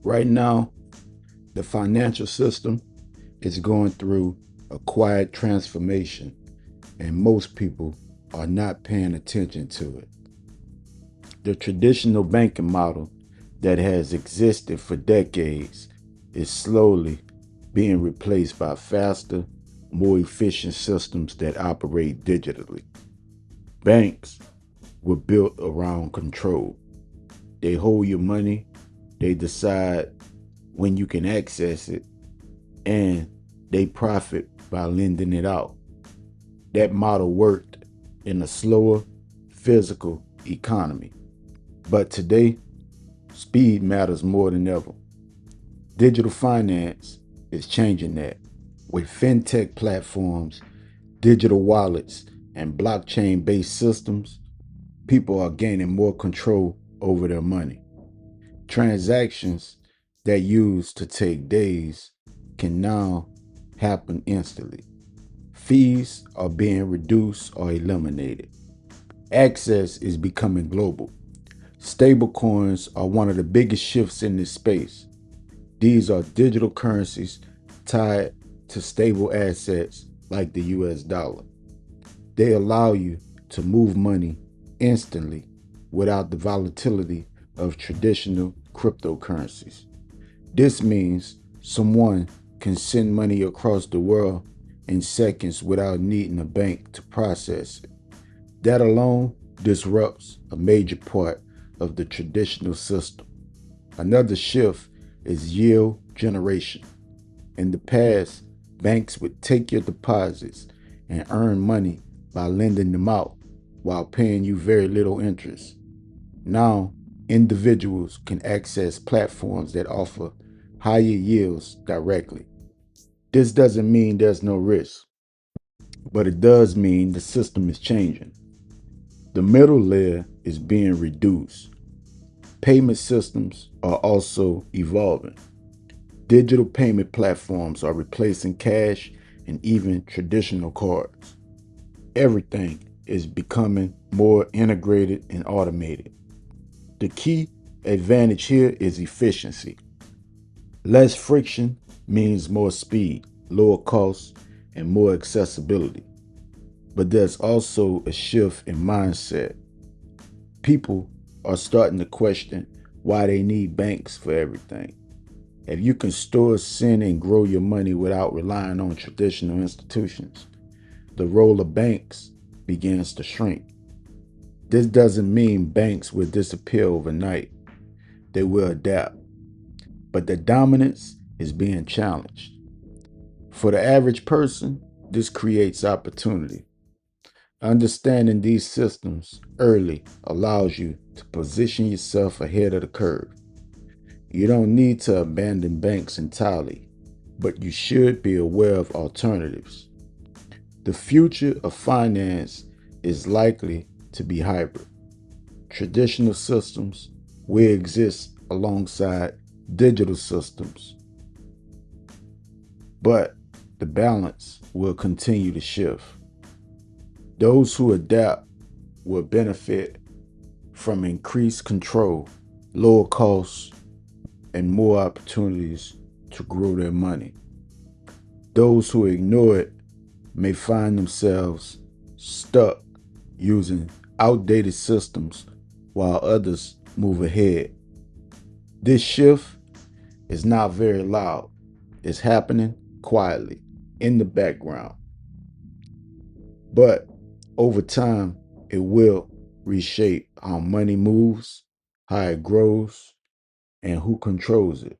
Right now, the financial system is going through a quiet transformation, and most people are not paying attention to it. The traditional banking model that has existed for decades is slowly being replaced by faster, more efficient systems that operate digitally. Banks were built around control. They hold your money, they decide when you can access it, and they profit by lending it out. That model worked in a slower physical economy. But today, speed matters more than ever. Digital finance is changing that. With fintech platforms, digital wallets, and blockchain based systems, people are gaining more control over their money. Transactions that used to take days can now happen instantly. Fees are being reduced or eliminated. Access is becoming global. Stablecoins are one of the biggest shifts in this space. These are digital currencies tied to stable assets like the US dollar. They allow you to move money instantly without the volatility of traditional cryptocurrencies. This means someone can send money across the world in seconds without needing a bank to process it. That alone disrupts a major part of the traditional system. Another shift is yield generation. In the past, banks would take your deposits and earn money by lending them out while paying you very little interest. Now, individuals can access platforms that offer higher yields directly. This doesn't mean there's no risk, but it does mean the system is changing. The middle layer is being reduced. Payment systems are also evolving. Digital payment platforms are replacing cash and even traditional cards. Everything is becoming more integrated and automated. The key advantage here is efficiency. Less friction means more speed, lower costs, and more accessibility. But there's also a shift in mindset. People are starting to question why they need banks for everything. If you can store, send, and grow your money without relying on traditional institutions, the role of banks begins to shrink. This doesn't mean banks will disappear overnight. They will adapt. But the dominance is being challenged. For the average person, this creates opportunity. Understanding these systems early allows you to position yourself ahead of the curve. You don't need to abandon banks entirely, but you should be aware of alternatives. The future of finance is likely to be hybrid. Traditional systems will exist alongside digital systems, but the balance will continue to shift. Those who adapt will benefit from increased control, lower costs, and more opportunities to grow their money. Those who ignore it may find themselves stuck using outdated systems while others move ahead. This shift is not very loud. It's happening quietly in the background. But over time, it will reshape how money moves, how it grows, and who controls it.